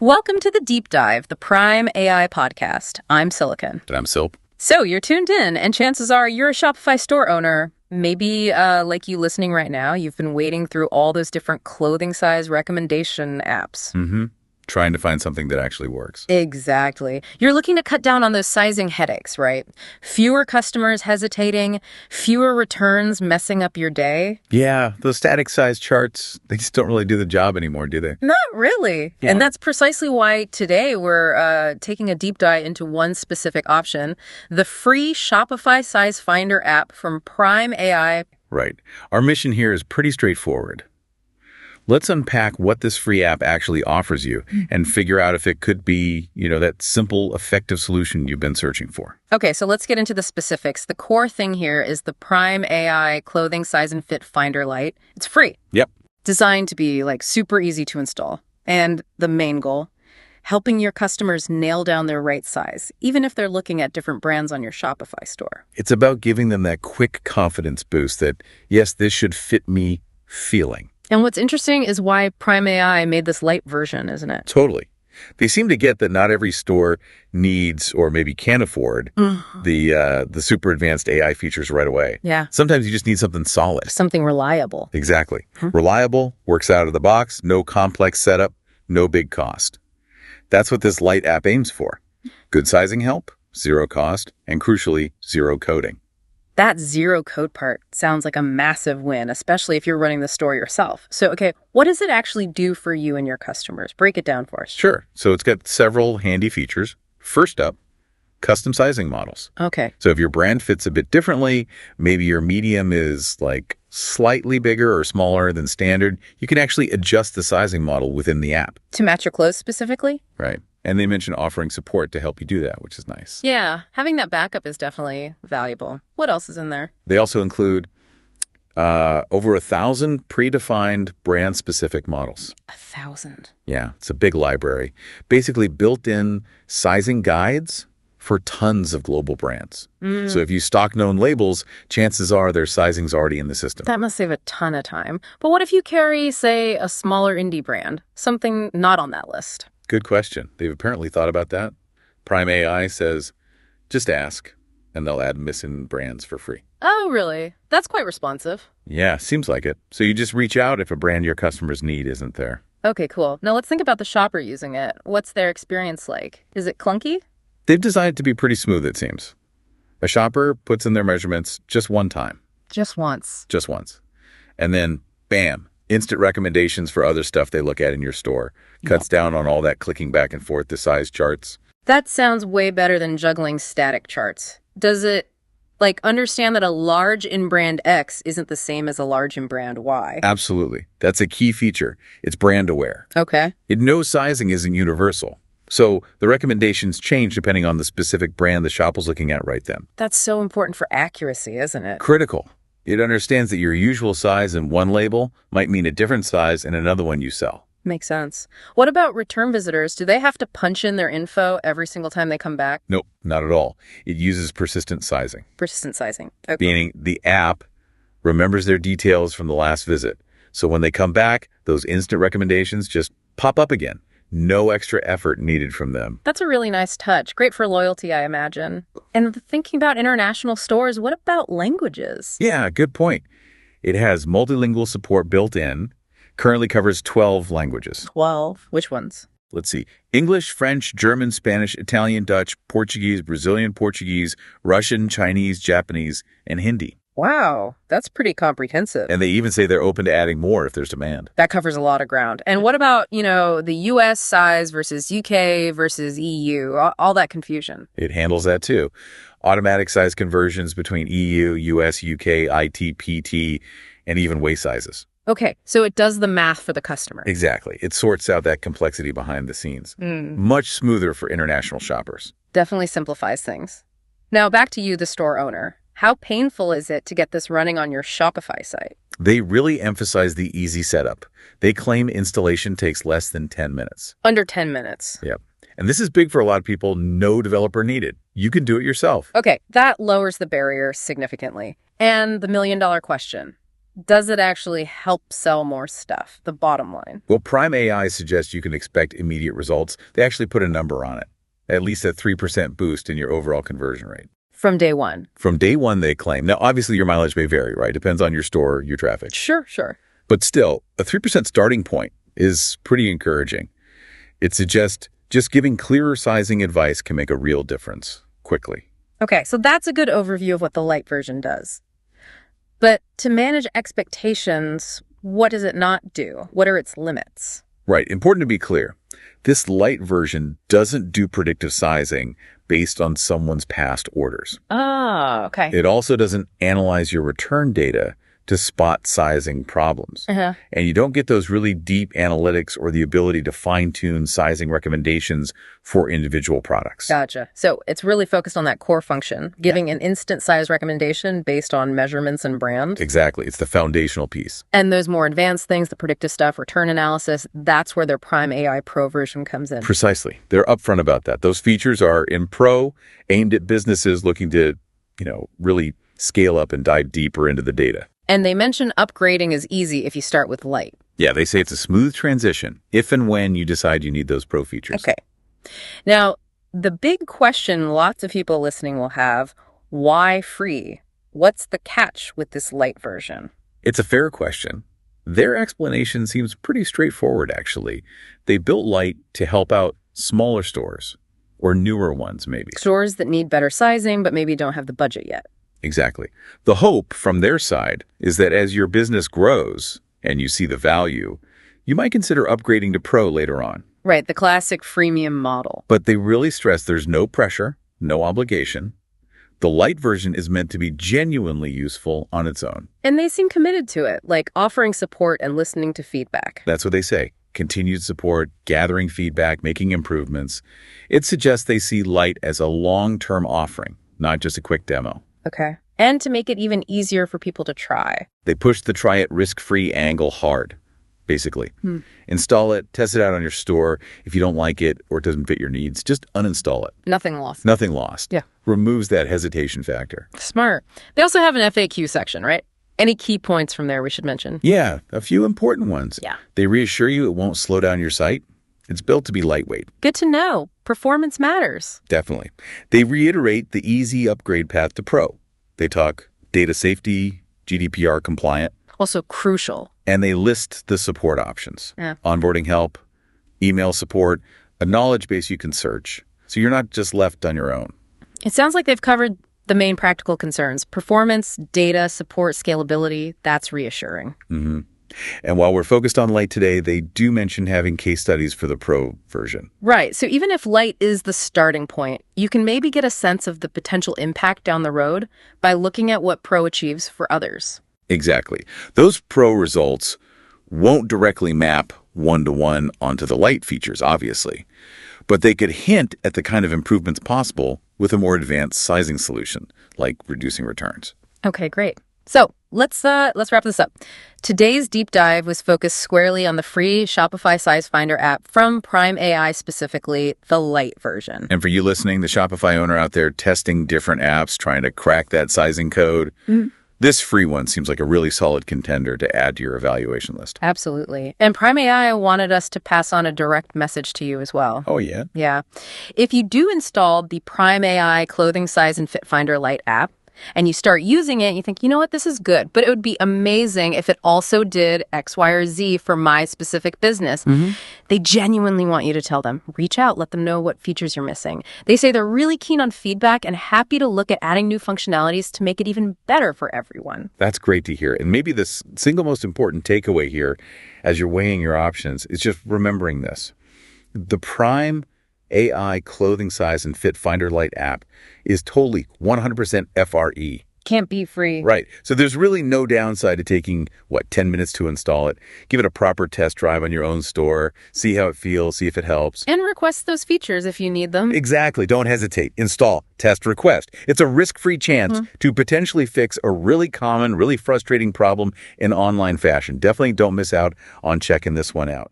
Welcome to the Deep Dive, the Prime AI podcast. I'm Silicon. And I'm Silp. So you're tuned in, and chances are you're a Shopify store owner. Maybe like you listening right now, you've been wading through all those different clothing size recommendation apps. Trying to find something that actually works. Exactly. You're looking to cut down on those sizing headaches, right? Fewer customers hesitating, fewer returns messing up your day. Yeah, those static size charts, they just don't really do the job anymore, do they? Not really. Yeah. And that's precisely why today we're taking a deep dive into one specific option, the free Shopify Size Finder app from Prime AI. Right. Our mission here is pretty straightforward. Let's unpack what this free app actually offers you and figure out if it could be, that simple, effective solution you've been searching for. Okay, so let's get into the specifics. The core thing here is the Prime AI Clothing Size and Fit Finder Lite. It's free. Yep. Designed to be super easy to install. And the main goal, helping your customers nail down their right size, even if they're looking at different brands on your Shopify store. It's about giving them that quick confidence boost that, yes, this should fit me feeling. And what's interesting is why Prime AI made this light version, isn't it? Totally. They seem to get that not every store needs or maybe can afford the super advanced AI features right away. Yeah. Sometimes you just need something solid. Something reliable. Exactly. Reliable, works out of the box, no complex setup, no big cost. That's what this Lite app aims for. Good sizing help, zero cost, and crucially, zero coding. That zero code part sounds like a massive win, especially if you're running the store yourself. So, okay, what does it actually do for you and your customers? Break it down for us. Sure. So it's got several handy features. First up, custom sizing models. Okay. So if your brand fits a bit differently, maybe your medium is slightly bigger or smaller than standard, you can actually adjust the sizing model within the app. To match your clothes specifically? Right. And they mention offering support to help you do that, which is nice. Yeah, having that backup is definitely valuable. What else is in there? They also include over 1,000 predefined brand-specific models. 1,000? Yeah, it's a big library. Basically built-in sizing guides for tons of global brands. So if you stock known labels, chances are their sizing's already in the system. That must save a ton of time. But what if you carry, say, a smaller indie brand? Something not on that list? Good question. They've apparently thought about that. Prime AI says, just ask, and they'll add missing brands for free. Oh, really? That's quite responsive. Yeah, seems like it. So you just reach out if a brand your customers need isn't there. Okay, cool. Now let's think about the shopper using it. What's their experience like? Is it clunky? They've designed it to be pretty smooth, it seems. A shopper puts in their measurements just one time. Just once. Just once. And then, bam, instant recommendations for other stuff they look at in your store. Cuts down on all that clicking back and forth to size charts. That sounds way better than juggling static charts. Does it, understand that a large in brand X isn't the same as a large in brand Y? Absolutely. That's a key feature. It's brand aware. Okay. It knows sizing isn't universal. So the recommendations change depending on the specific brand the shop was looking at right then. That's so important for accuracy, isn't it? Critical. It understands that your usual size in one label might mean a different size in another one you sell. Makes sense. What about return visitors? Do they have to punch in their info every single time they come back? Nope, not at all. It uses persistent sizing. Persistent sizing. Okay. Meaning the app remembers their details from the last visit. So when they come back, those instant recommendations just pop up again. No extra effort needed from them. That's a really nice touch. Great for loyalty, I imagine. And thinking about international stores, what about languages? Yeah, good point. It has multilingual support built in. Currently covers 12 languages. 12? Which ones? Let's see. English, French, German, Spanish, Italian, Dutch, Portuguese, Brazilian Portuguese, Russian, Chinese, Japanese, and Hindi. Wow, that's pretty comprehensive. And they even say they're open to adding more if there's demand. That covers a lot of ground. And what about, the US size versus UK versus EU, all that confusion? It handles that too. Automatic size conversions between EU, US, UK, IT, PT, and even waist sizes. Okay, so it does the math for the customer. Exactly. It sorts out that complexity behind the scenes. Much smoother for international shoppers. Definitely simplifies things. Now back to you, the store owner. How painful is it to get this running on your Shopify site? They really emphasize the easy setup. They claim installation takes less than 10 minutes. Under 10 minutes. Yep. And this is big for a lot of people. No developer needed. You can do it yourself. Okay, that lowers the barrier significantly. And the million-dollar question. does it actually help sell more stuff? The bottom line. Well, Prime AI suggests you can expect immediate results. They actually put a number on it, at least a 3% boost in your overall conversion rate. From day one. From day one, they claim. Now, obviously, your mileage may vary, right? Depends on your store, your traffic. Sure. But still, a 3% starting point is pretty encouraging. It suggests just giving clearer sizing advice can make a real difference quickly. Okay, so that's a good overview of what the light version does. But to manage expectations, what does it not do? What are its limits? Right. Important to be clear. This light version doesn't do predictive sizing based on someone's past orders. Oh, okay. It also doesn't analyze your return data to spot sizing problems. And you don't get those really deep analytics or the ability to fine-tune sizing recommendations for individual products. Gotcha. So it's really focused on that core function, giving an instant size recommendation based on measurements and brand. Exactly. It's the foundational piece. And those more advanced things, the predictive stuff, return analysis, that's where their Prime AI Pro version comes in. Precisely. They're upfront about that. Those features are in Pro, aimed at businesses looking to, really scale up and dive deeper into the data. And they mention upgrading is easy if you start with light. Yeah, they say it's a smooth transition if and when you decide you need those pro features. Okay. Now, the big question lots of people listening will have, why free? What's the catch with this light version? It's a fair question. Their explanation seems pretty straightforward, actually. They built Light to help out smaller stores, or newer ones, maybe. Stores that need better sizing, but maybe don't have the budget yet. Exactly. The hope from their side is that as your business grows and you see the value, you might consider upgrading to Pro later on. Right, the classic freemium model. But they really stress there's no pressure, no obligation. The Lite version is meant to be genuinely useful on its own. And they seem committed to it, like offering support and listening to feedback. That's what they say. Continued support, gathering feedback, making improvements. It suggests they see Lite as a long-term offering, not just a quick demo. Okay. And to make it even easier for people to try. They push the try it risk-free angle hard, basically. Install it, test it out on your store. If you don't like it or it doesn't fit your needs, just uninstall it. Nothing lost. Nothing lost. Yeah. Removes that hesitation factor. Smart. They also have an FAQ section, right? Any key points from there we should mention? Yeah, a few important ones. Yeah. They reassure you it won't slow down your site. It's built to be lightweight. Good to know. Performance matters. Definitely. They reiterate the easy upgrade path to Pro. They talk data safety, GDPR compliant. Also crucial. And they list the support options. Yeah. Onboarding help, email support, a knowledge base you can search. So you're not just left on your own. It sounds like they've covered the main practical concerns. Performance, data, support, scalability. That's reassuring. And while we're focused on Lite today, they do mention having case studies for the Pro version. Right. So even if Lite is the starting point, you can maybe get a sense of the potential impact down the road by looking at what Pro achieves for others. Exactly. Those Pro results won't directly map one-to-one onto the Lite features, obviously, but they could hint at the kind of improvements possible with a more advanced sizing solution, like reducing returns. Okay, great. So let's wrap this up. Today's deep dive was focused squarely on the free Shopify Size Finder app from Prime AI, specifically the Lite version. And for you listening, the Shopify owner out there testing different apps, trying to crack that sizing code, this free one seems like a really solid contender to add to your evaluation list. Absolutely. And Prime AI wanted us to pass on a direct message to you as well. Oh, yeah? Yeah. If you do install the Prime AI Clothing Size and Fit Finder Lite app, and you start using it, and you think, you know what, this is good, but it would be amazing if it also did X, Y, or Z for my specific business. They genuinely want you to tell them. Reach out, let them know what features you're missing. They say they're really keen on feedback and happy to look at adding new functionalities to make it even better for everyone. That's great to hear. And maybe the single most important takeaway here, as you're weighing your options, is just remembering this. The Prime AI Clothing Size and Fit Finder Lite app is totally 100% FRE. Can't be free. Right. So there's really no downside to taking, 10 minutes to install it. Give it a proper test drive on your own store. See how it feels. See if it helps. And request those features if you need them. Exactly. Don't hesitate. Install, test, request. It's a risk-free chance to potentially fix a really common, really frustrating problem in online fashion. Definitely don't miss out on checking this one out.